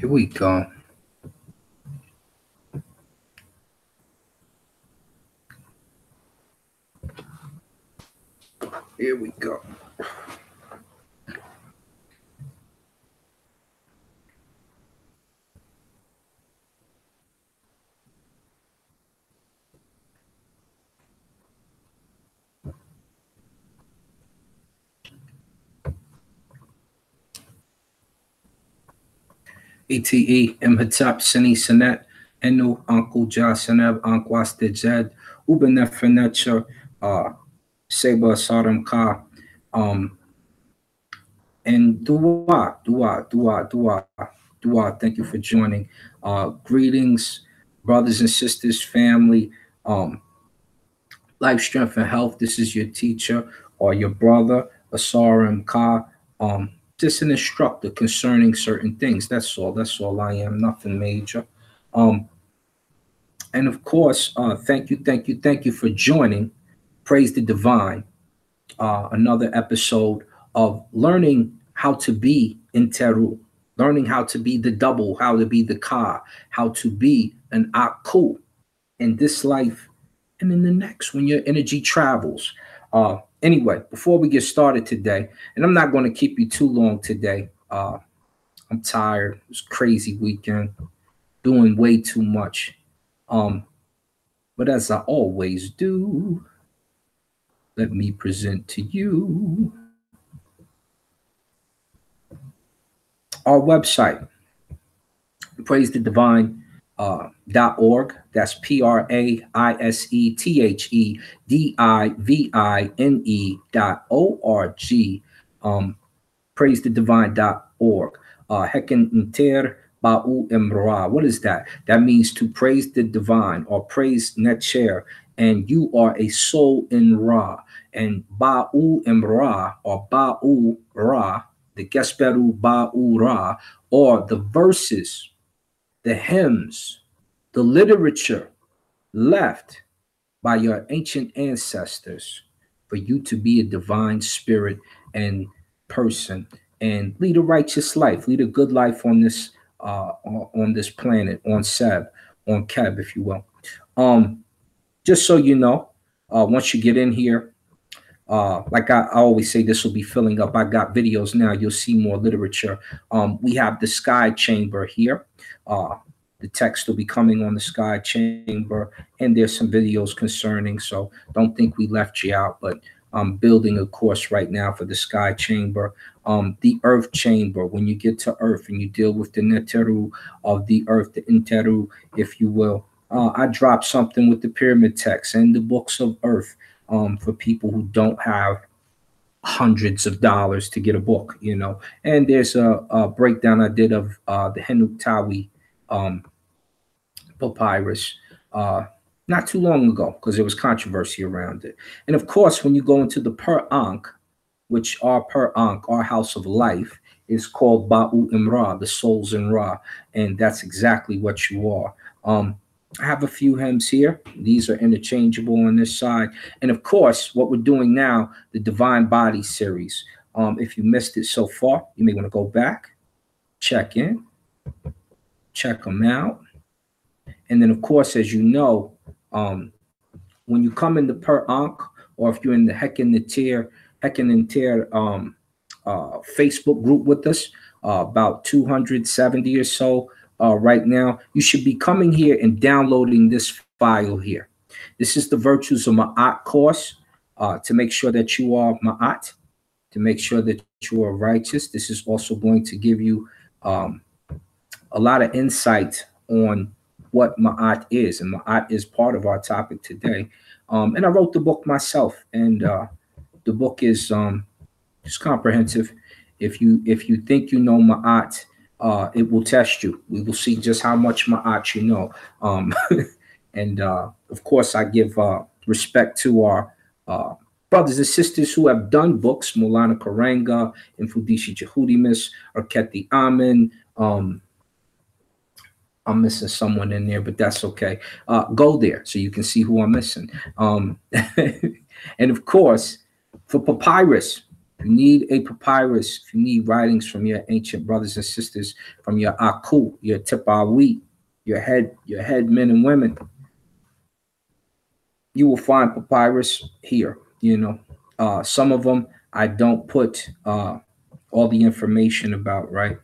Here we go. Here we go. ATE Imhotep Sini Sanet Enu Uncle Jasaneb Ankwas Dejed Ubenefenecha Seba Asar-em-ka and Dua. Thank you for joining. Greetings, brothers and sisters, family. Life, strength, and health. This is your teacher or your brother, Asar-em-ka. Just an instructor concerning certain things. That's all. That's all I am. Nothing major. And of course, thank you for joining. Praise the Divine. Another episode of learning how to be in Teru, learning how to be the double, how to be the Ka, how to be an Aku in this life and in the next when your energy travels. Anyway, before we get started today, and I'm not going to keep you too long today. I'm tired. It was a crazy weekend, doing way too much. But as I always do, let me present to you our website, praisethedivine.org. That's praisethedivine.org. Praisethedivine.org. Hekan inter ba'u imra. What is that? That means to praise the divine or praise Netcher, and you are a soul in Ra. And ba'u imra or ba'u Ra, the Gesperu ba'u Ra, or the verses, the hymns, the literature left by your ancient ancestors for you to be a divine spirit and person and lead a righteous life, lead a good life on this planet, on Seb, on Keb, if you will. Just so you know, once you get in here, like I always say, this will be filling up. I got videos now. You'll see more literature. We have the Sky Chamber here. The text will be coming on the Sky Chamber, and there's some videos concerning. So don't think we left you out, but I'm building a course right now for the Sky Chamber. The Earth Chamber, when you get to Earth and you deal with the Neteru of the Earth, the Interu, if you will. I dropped something with the pyramid text and the books of Earth for people who don't have hundreds of dollars to get a book, you know. And there's a breakdown I did of the Henuktawi papyrus not too long ago because there was controversy around it. And of course, when you go into the Per Ankh, which our Per Ankh, our house of life, is called Ba'u Imra, the souls in Ra, and that's exactly what you are. I have a few hymns here. These are interchangeable on this side. And of course, what we're doing now, the Divine Body series. If you missed it so far, you may want to go back, check in, check them out. And then, of course, as you know, when you come in the Per Ankh, or if you're in the Hekan Inter Facebook group with us, about 270 or so right now, you should be coming here and downloading this file here. This is the Virtues of Ma'at course to make sure that you are Ma'at, to make sure that you are righteous. This is also going to give you a lot of insight on what Ma'at is, and Ma'at is part of our topic today. And I wrote the book myself, and the book is it's comprehensive. If you think you know Ma'at, it will test you. We will see just how much Ma'at you know. And of course, I give respect to our brothers and sisters who have done books, Mulana Karanga, Infudishi Jehudimus, Arketi Amin. I'm missing someone in there, but that's okay. Go there so you can see who I'm missing. And of course, for papyrus, If you need a papyrus, if you need writings from your ancient brothers and sisters, from your Aku, your Tipawi, your head men and women, you will find papyrus here. Some of them I don't put all the information about, right?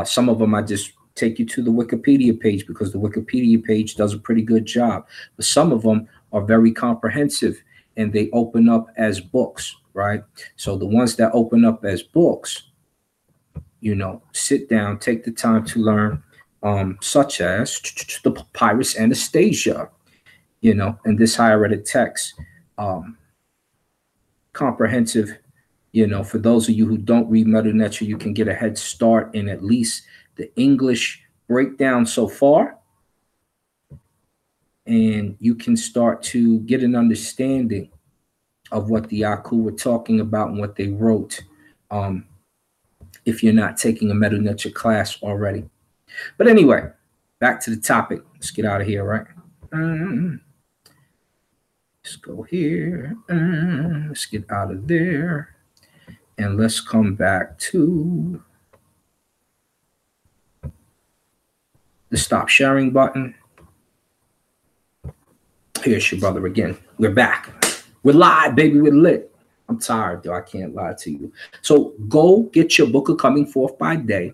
Some of them I just take you to the Wikipedia page because the Wikipedia page does a pretty good job. But some of them are very comprehensive and they open up as books, right? So the ones that open up as books, sit down, take the time to learn, such as the Papyrus Anastasia, and this hieratic text, comprehensive. For those of you who don't read Medu Neter, you can get a head start in at least the English breakdown so far, and you can start to get an understanding of what the Aku were talking about and what they wrote, if you're not taking a Medu Neter class already. But anyway, back to the topic. Let's get out of here, right? Let's go here. Let's get out of there. And let's come back to the stop sharing button. Here's your brother again. We're back. We're live, baby. We're lit. I'm tired, though. I can't lie to you. So go get your book of coming forth by day.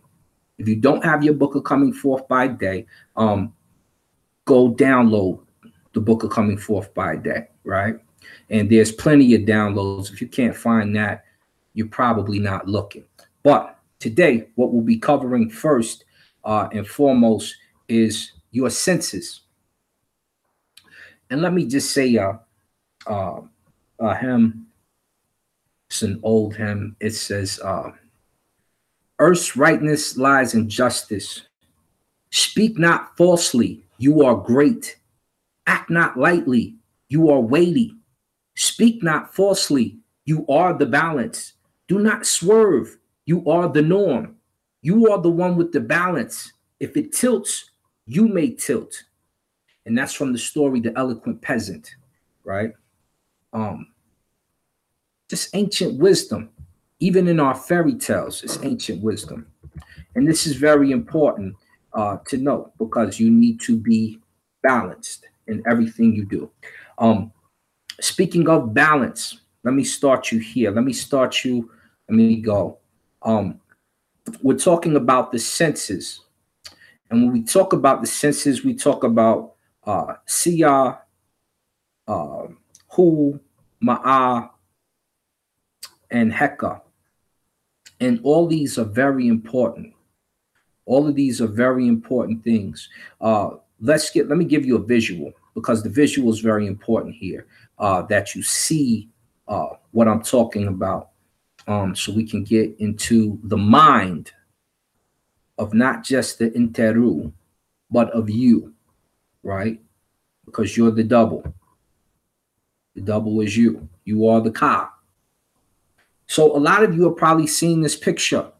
If you don't have your book of coming forth by day, go download the book of coming forth by day, right? And there's plenty of downloads. If you can't find that, you're probably not looking. But today, what we'll be covering first and foremost is your senses. And let me just say, hymn, it's an old hymn. It says, earth's rightness lies in justice. Speak not falsely, you are great. Act not lightly, you are weighty. Speak not falsely, you are the balance. Do not swerve, you are the norm. You are the one with the balance. If it tilts, you may tilt. And that's from the story, The Eloquent Peasant, right? Just ancient wisdom. Even in our fairy tales, it's ancient wisdom. And this is very important to know because you need to be balanced in everything you do. Speaking of balance, let me start you here. Let me go. We're talking about the senses. And when we talk about the senses, we talk about Siya, Hu, Ma'a, and Heka. And all these are very important. All of these are very important things. Let me give you a visual because the visual is very important here, that you see what I'm talking about, so we can get into the mind of not just the Interu, but of you, right? Because you're the double. The double is you. You are the Ka. So a lot of you have probably seen this picture.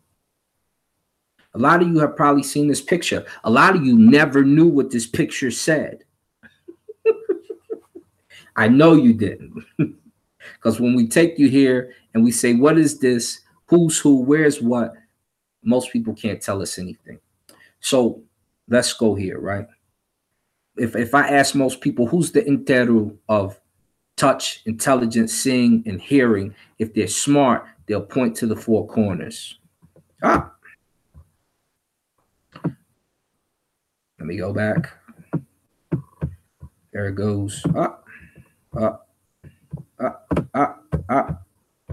A lot of you have probably seen this picture. A lot of you never knew what this picture said. I know you didn't. Because when we take you here and we say, what is this? Who's who? Where's what? Most people can't tell us anything. So let's go here, right? If I ask most people, who's the interu of touch, intelligence, seeing, and hearing? If they're smart, they'll point to the four corners. Let me go back. There it goes.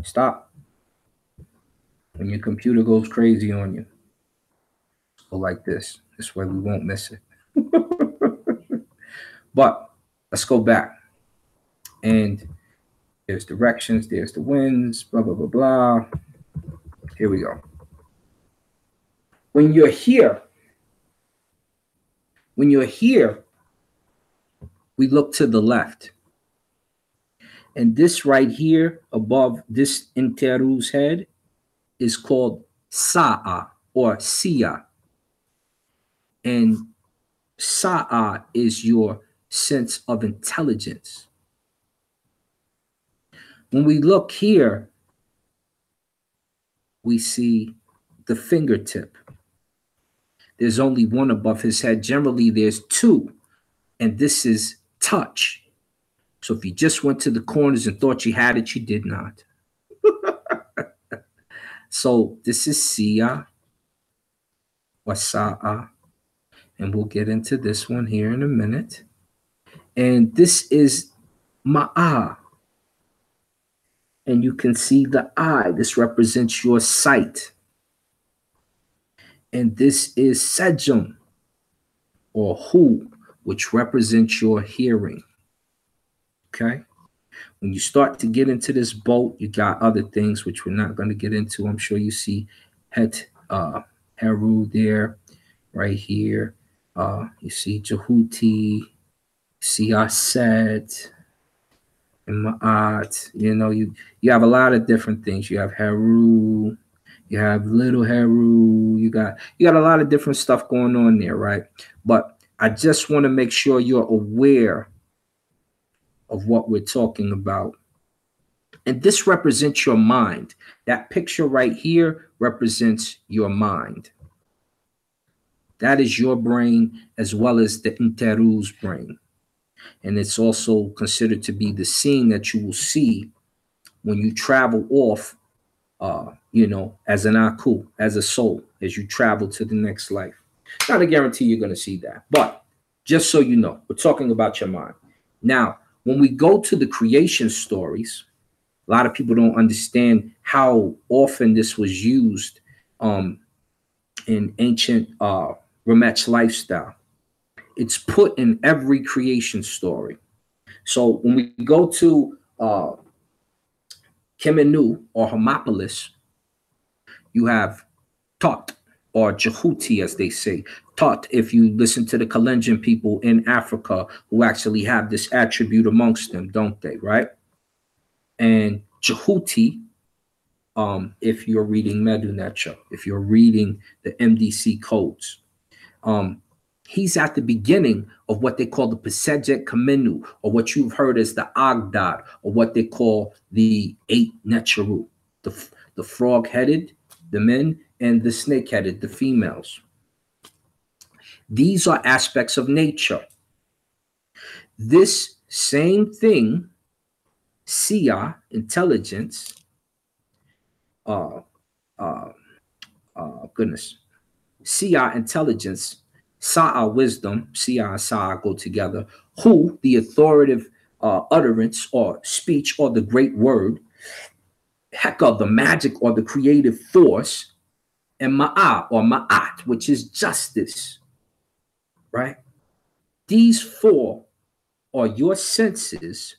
Stop. When your computer goes crazy on you, go like this. This way we won't miss it. But let's go back. And there's directions, there's the winds, blah, blah, blah, blah. Here we go. When you're here, we look to the left. And this right here above this Interu's head is called Sa'a or Siya. And Sa'a is your sense of intelligence. When we look here, we see the fingertip. There's only one above his head. Generally, there's two, and this is touch. So if you just went to the corners and thought you had it, you did not. So this is Sia or Sa'a, and we'll get into this one here in a minute. And this is Ma'a. And you can see the eye. This represents your sight. And this is Sejum, or Hu, which represents your hearing. Okay? When you start to get into this boat, you got other things which we're not going to get into. I'm sure you see Heru there, right here. You see Jehuti, you see Aset, and Ma'at. You know, you have a lot of different things. You have Heru, you have little Heru, you got a lot of different stuff going on there, right? But I just want to make sure you're aware of what we're talking about. And this represents your mind. That picture right here represents your mind. That is your brain as well as the Interu's brain. And it's also considered to be the scene that you will see when you travel off, as an Aku, as a soul, as you travel to the next life. Not a guarantee you're going to see that, but just so you know, we're talking about your mind. Now, when we go to the creation stories, a lot of people don't understand how often this was used in ancient Ramech lifestyle. It's put in every creation story. So when we go to Kemenu or Hermopolis, you have Tot or Jehuti, as they say. Tot, if you listen to the Kalenjin people in Africa who actually have this attribute amongst them, don't they, right? And Jehuti, if you're reading Medunecha, if you're reading the MDC codes, he's at the beginning of what they call the Pesejet Kamenu, or what you've heard as the Agdad, or what they call the 8 Necharu, the frog-headed, the men, and the snake-headed, the females. These are aspects of nature. This same thing, Sia, intelligence, Sia, intelligence, Sa'a, wisdom, Sia and Sa'a go together. Hu, the authoritative utterance or speech or the great word. Heka, the magic or the creative force. And Ma'a or Ma'at, which is justice, right? These four are your senses,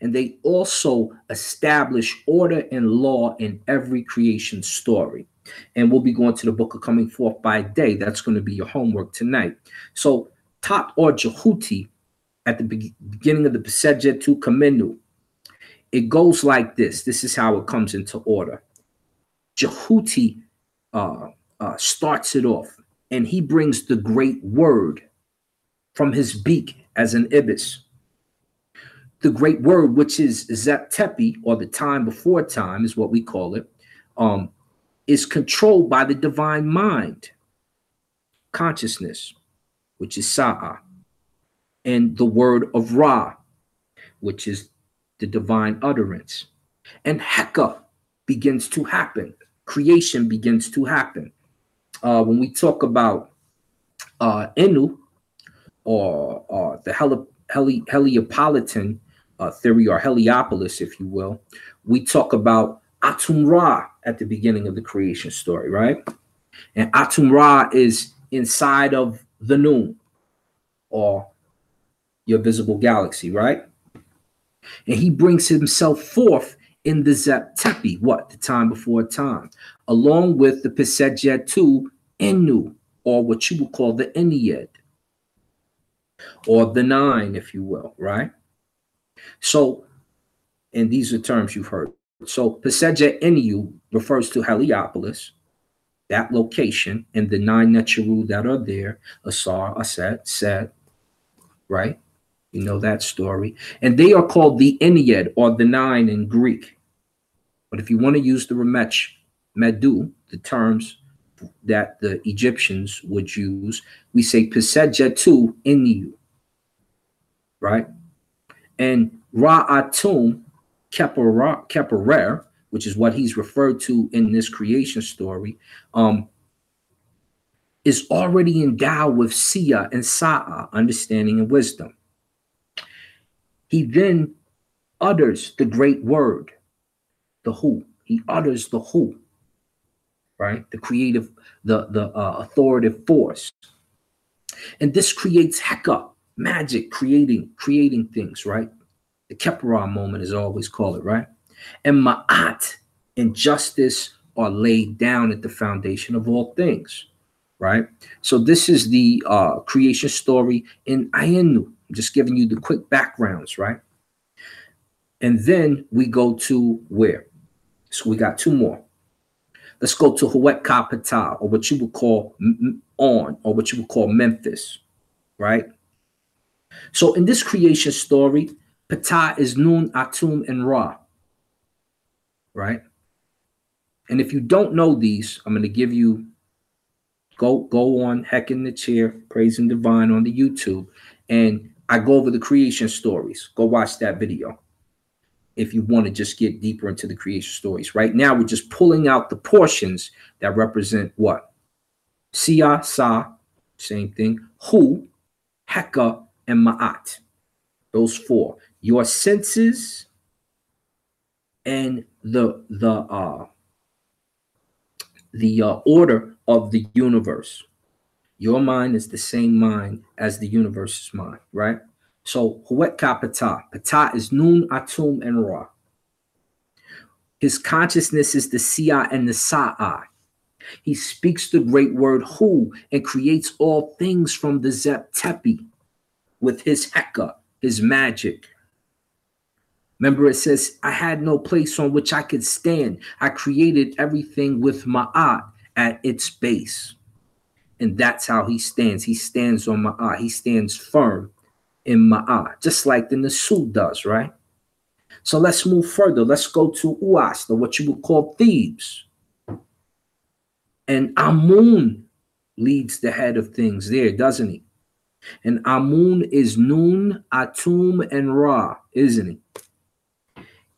and they also establish order and law in every creation story. And we'll be going to the book of Coming Forth by Day. That's going to be your homework tonight. So Tat or Jehuti at the beginning of the Pesejet to Kamenu, it goes like this. This is how it comes into order. Jehuti starts it off, and he brings the great word from his beak as an ibis. The great word, which is Zep-Tepi, or the time before time, is what we call it, is controlled by the divine mind, consciousness, which is Sa'a, and the word of Ra, which is the divine utterance. And Heka begins to happen. Creation begins to happen. When we talk about Enu, or the Heliopolitan theory, or Heliopolis, if you will, we talk about Atum Ra at the beginning of the creation story, right? And Atum Ra is inside of the Noon, or your visible galaxy, right? And he brings himself forth in the Zep-Tepi, what? The time before time, along with the Pesejet to Enu, or what you would call the Ennead, or the 9, if you will, right? So, and these are terms you've heard. So Pesejet Enu refers to Heliopolis, that location, and the 9 Necharu that are there, Asar, Aset, Set, right? You know that story. And they are called the Ennead, or the 9 in Greek. But if you want to use the Ramech Medu, the terms that the Egyptians would use, we say Pesejetu Iniu, right? And Ra'atum Keperer, which is what he's referred to in this creation story, is already endowed with Sia and Sa'a, understanding and wisdom. He then utters the great word, the Hu. He utters the Hu, right? The creative, the authoritative force. And this creates Heka, magic, creating things, right? The Kepra moment is always called it, right? And Ma'at and justice are laid down at the foundation of all things, right? So this is the creation story in Ayenu. I'm just giving you the quick backgrounds, right? And then we go to where? So we got two more. Let's go to Heka Ptah, or what you would call On, or what you would call Memphis, right? So in this creation story, Ptah is Nun, Atum, and Ra, right? And if you don't know these, I'm going to give you, go on Heck in the Chair, Praising Divine on the YouTube, and I go over the creation stories. Go watch that video if you want to just get deeper into the creation stories. Right now, we're just pulling out the portions that represent what? Sia, Sa, same thing, Hu, Heka, and Ma'at. Those four. Your senses and the order of the universe. Your mind is the same mind as the universe's mind, right? So Heka Ptah. Ptah is Nun, Atum, and Ra. His consciousness is the Sia and the Sa'a. He speaks the great word Hu and creates all things from the Zep Tepi with his Heka, his magic. Remember, it says, I had no place on which I could stand. I created everything with Ma'at at its base. And that's how he stands. He stands on Ma'at. He stands firm in Ma'at, just like the Nasu does, right? So let's move further. Let's go to Uasta, what you would call Thebes. And Amun leads the head of things there, doesn't he? And Amun is Nun, Atum, and Ra, isn't he?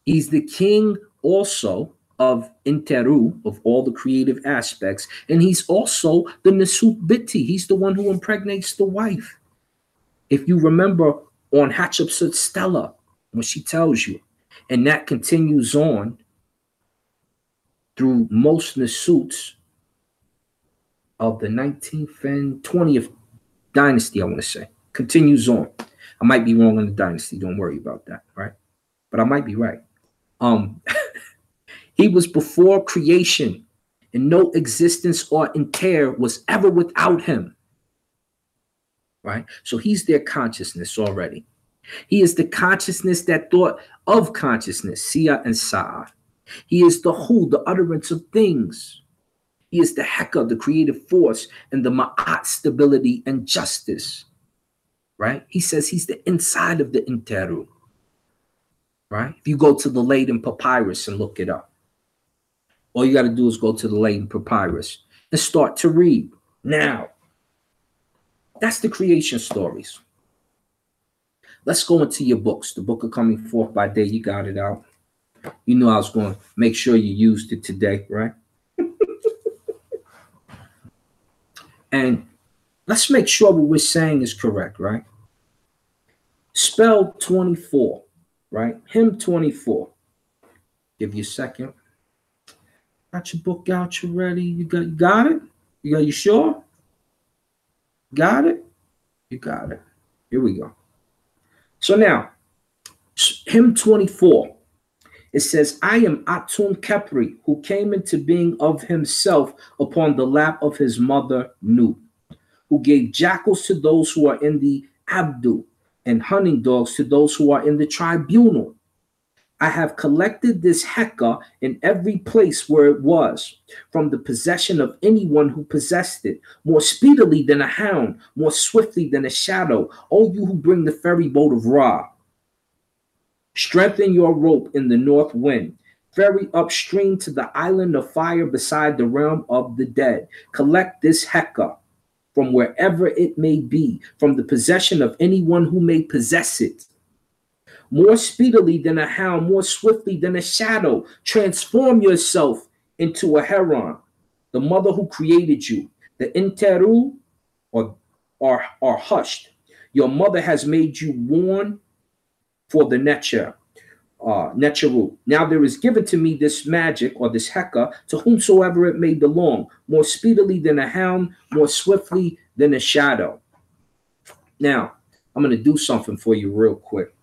He's the king also of Interu, of all the creative aspects. And he's also the Nasut Biti. He's the one who impregnates the wife. If you remember on Hatshepsut's Stella, when she tells you, and that continues on through most Nasuts of the 19th and 20th dynasty, I want to say. Continues on. I might be wrong on the dynasty. Don't worry about that, right? But I might be right. He was before creation, and no existence or inter was ever without him. Right? So he's their consciousness already. He is the consciousness that thought of consciousness, Sia and Sa'a. He is the Hu, the utterance of things. He is the Heka, the creative force, and the Ma'at, stability and justice. Right? He says he's the inside of the Interu. Right? If you go to the Laden Papyrus and look it up, all you got to do is go to the Laden Papyrus and start to read. Now, that's the creation stories. Let's go into your books. The book of Coming Forth by Day, you got it out. You knew I was going to make sure you used it today, right? And let's make sure what we're saying is correct, right? Spell 24, right? Hymn 24. Give you a second. Got your book out, you ready? You got it? You sure? Got it? You got it. Here we go. So now, hymn 24, it says, I am Atum Kepri, who came into being of himself upon the lap of his mother Nu, who gave jackals to those who are in the Abdu, and hunting dogs to those who are in the tribunal. I have collected this Heka in every place where it was, from the possession of anyone who possessed it, more speedily than a hound, more swiftly than a shadow, O you who bring the ferry boat of Ra. Strengthen your rope in the north wind, ferry upstream to the island of fire beside the realm of the dead. Collect this Heka from wherever it may be, from the possession of anyone who may possess it. More speedily than a hound, more swiftly than a shadow, transform yourself into a heron, the mother who created you. The interu are hushed. Your mother has made you warn for the Necheru. Now there is given to me this magic or this Heka to whomsoever it may belong, more speedily than a hound, more swiftly than a shadow. Now, I'm going to do something for you real quick.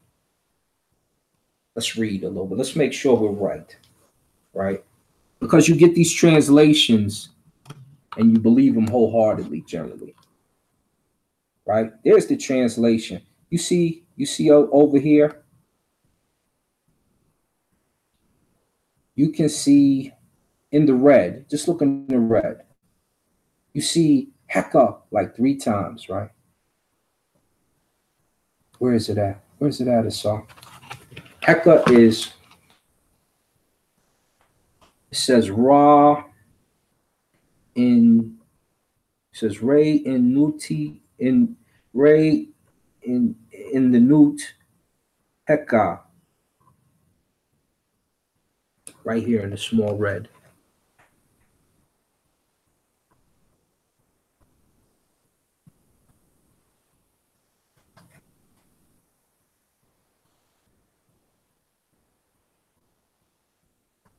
Let's read a little bit. Let's make sure we're right? Because you get these translations and you believe them wholeheartedly, generally. Right? There's the translation. You see over here, you can see in the red, just look in the red, you see Heka like 3 times, right? Where is it at? Where's it at, Asar? Heka is, it says Ra in, it says Ray in Nuti, in Ray in the Nut, Heka. Right here in the small red.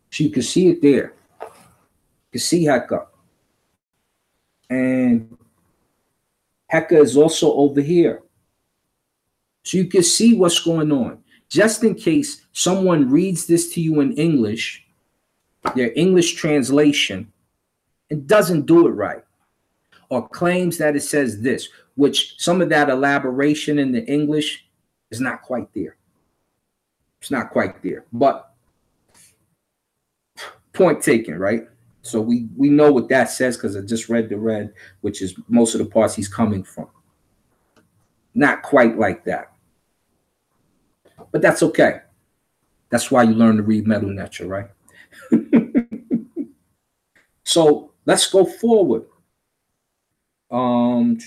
So you can see it there. You can see Heka. And Heka is also over here. So you can see what's going on. Just in case someone reads this to you in English, their English translation, and doesn't do it right, or claims that it says this, which some of that elaboration in the English is not quite there. It's not quite there. But point taken, right? So we know what that says because I just read the red, which is most of the parts he's coming from. Not quite like that. But that's okay. That's why you learn to read Metal Nature, right? So let's go forward. We're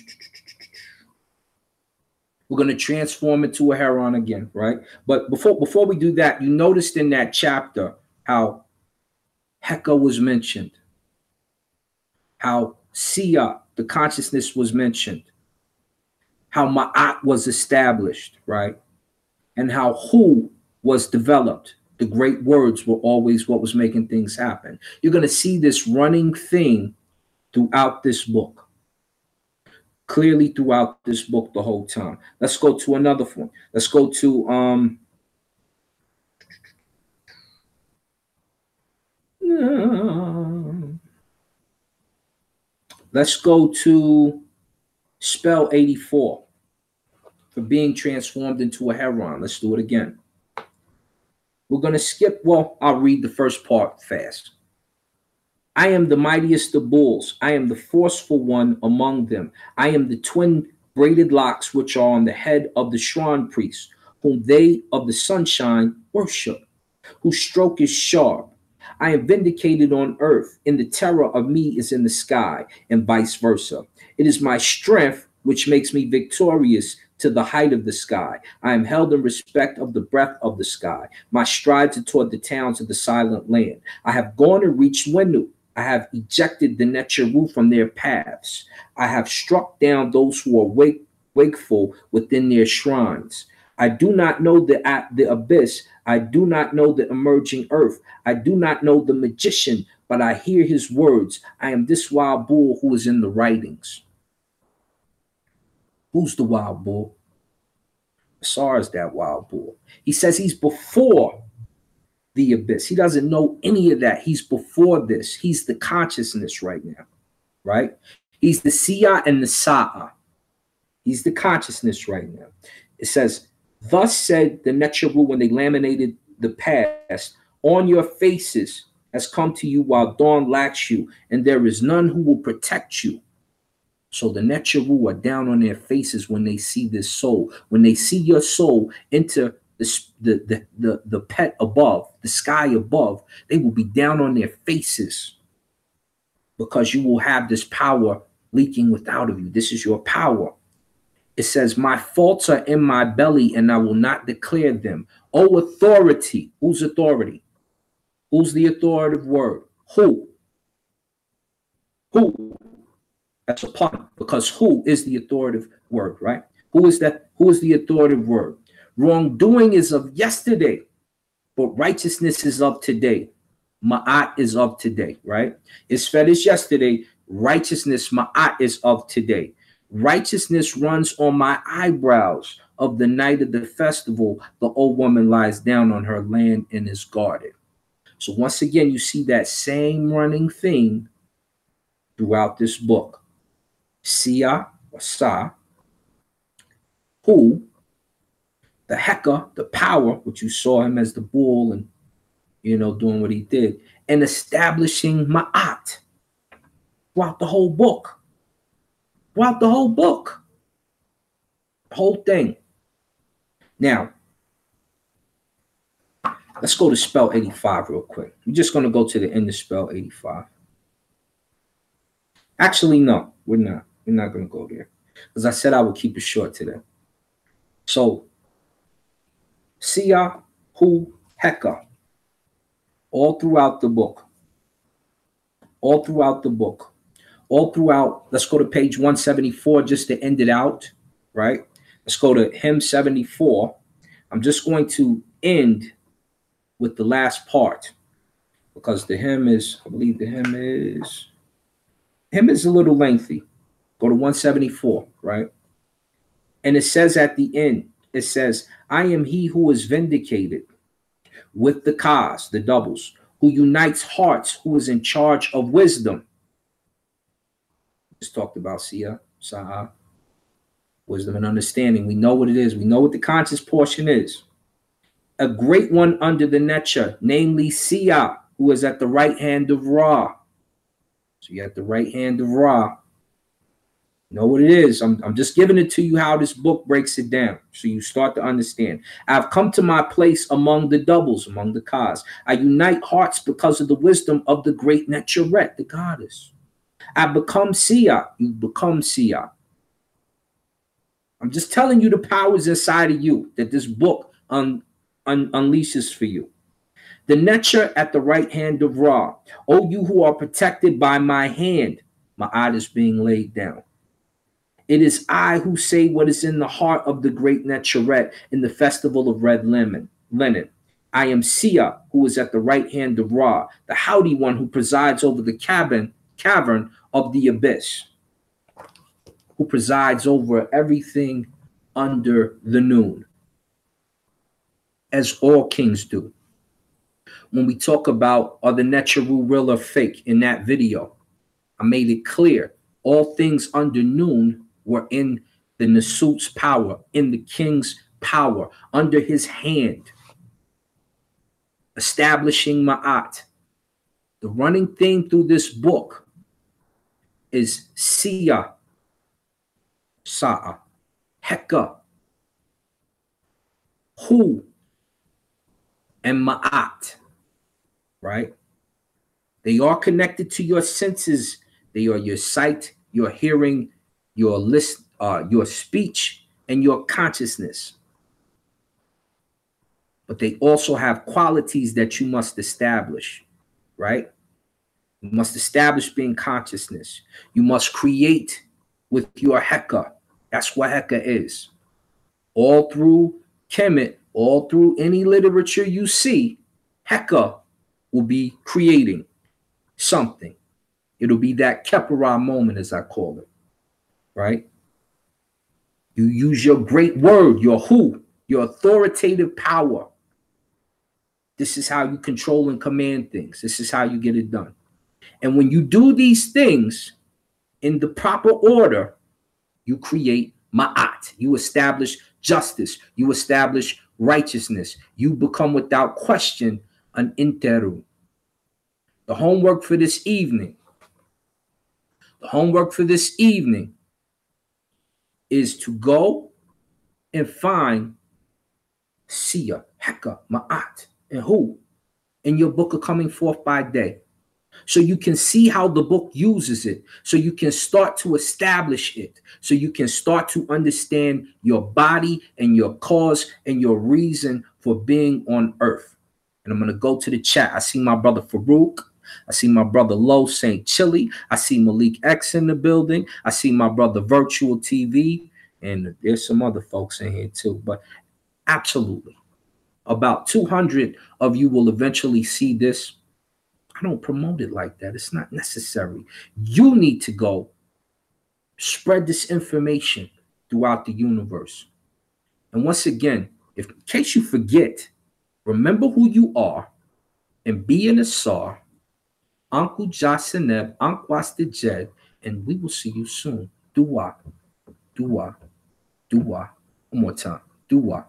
going to transform into a heron again, right? But before we do that, you noticed in that chapter how Heka was mentioned, how Sia, the consciousness, was mentioned, how Ma'at was established, right? And how Hu was developed. The great words were always what was making things happen. You're going to see this running thing throughout this book. Clearly throughout this book the whole time. Let's go to another one. Let's go to let's go to spell 84 for being transformed into a heron. Let's do it again. We're going to skip, well, I'll read the first part fast. I am the mightiest of bulls. I am the forceful one among them. I am the twin braided locks which are on the head of the shrine priest, whom they of the sunshine worship, whose stroke is sharp. I am vindicated on earth, and the terror of me is in the sky, and vice versa. It is my strength which makes me victorious to the height of the sky. I am held in respect of the breath of the sky. My strides are toward the towns of the silent land. I have gone and reached Wenu. I have ejected the Necheru from their paths. I have struck down those who are wakeful within their shrines. I do not know the abyss. I do not know the emerging earth. I do not know the magician, but I hear his words. I am this wild bull who is in the writings. Who's the wild bull? Asar is that wild bull. He says he's before the abyss. He doesn't know any of that. He's before this. He's the consciousness right now, right? He's the Sia and the Sa'a. He's the consciousness right now. It says, thus said the Necheru when they laminated the past, on your faces has come to you while dawn lacks you, and there is none who will protect you. So the Necheru are down on their faces when they see this soul. When they see your soul enter the pet above, the sky above, they will be down on their faces because you will have this power leaking without of you. This is your power. It says, my faults are in my belly and I will not declare them. Oh, authority. Whose authority? Who's the authoritative word? Who? Who? That's a pun, because who is the authoritative word, right? Who is that? Who is the authoritative word? Wrongdoing is of yesterday, but righteousness is of today. Ma'at is of today, right? Isfed is yesterday. Righteousness, ma'at, is of today. Righteousness runs on my eyebrows. Of the night of the festival, the old woman lies down on her land and is guarded. So once again, you see that same running theme throughout this book. Sia, or Sa, who, the Heka, the power, which you saw him as the bull and, doing what he did, and establishing Ma'at throughout the whole book. Throughout the whole book. The whole thing. Now, let's go to spell 85 real quick. We're just going to go to the end of spell 85. Actually, no, we're not. We're not going to go there. Because I said I would keep it short today. So, Sia, Hu, Heka. All throughout the book. All throughout the book. All throughout, let's go to page 174 just to end it out, right? Let's go to hymn 74. I'm just going to end with the last part because the hymn is, I believe the hymn is a little lengthy. Go to 174, right? And it says at the end, it says, I am he who is vindicated with the kas, the doubles, who unites hearts, who is in charge of wisdom. Just talked about Sia, Sa'a, wisdom and understanding. We know what it is. We know what the conscious portion is. A great one under the Necha, namely Sia, who is at the right hand of Ra. So you're at the right hand of Ra. Know what it is. I'm just giving it to you how this book breaks it down so you start to understand. I've come to my place among the doubles, among the kas. I unite hearts because of the wisdom of the great Necharet, the goddess. I become Sia. You become Sia. I'm just telling you the powers inside of you that this book unleashes for you. The Necha at the right hand of Ra. O you who are protected by my hand. Ma'at is being laid down. It is I who say what is in the heart of the great Necharet in the festival of red linen. I am Sia, who is at the right hand of Ra, the howdy one who presides over the cavern of the abyss, who presides over everything under the noon, as all kings do. When we talk about are the Necharu real or fake in that video, I made it clear all things under noon were in the Nasut's power, in the king's power, under his hand, establishing Ma'at. The running theme through this book is Sia, Sa'a, Heka, Hu, and Ma'at, right? They are connected to your senses. They are your sight, your hearing, your speech, and your consciousness. But they also have qualities that you must establish, right? You must establish being consciousness. You must create with your Heka. That's what Heka is. All through Kemet, all through any literature you see, Heka will be creating something. It'll be that Kepara moment, as I call it, right? You use your great word, your who, your authoritative power. This is how you control and command things. This is how you get it done. And when you do these things in the proper order, you create Ma'at. You establish justice. You establish righteousness. You become without question an interu. The homework for this evening. The homework for this evening is to go and find Sia, Heka, Maat, and who? In your book of coming forth by day. So you can see how the book uses it. So you can start to establish it. So you can start to understand your body and your cause and your reason for being on earth. And I'm going to go to the chat. I see my brother Farouk. I see my brother Low St. Chili. I see Malik X in the building. I see my brother Virtual TV. And there's some other folks in here too. But absolutely. About 200 of you will eventually see this. I don't promote it like that. It's not necessary. You need to go spread this information throughout the universe. And once again, if in case you forget, remember who you are and be an Asar, Uncle Jaseneb, Uncle Jed, and we will see you soon. Dua, dua, dua. One more time. Dua,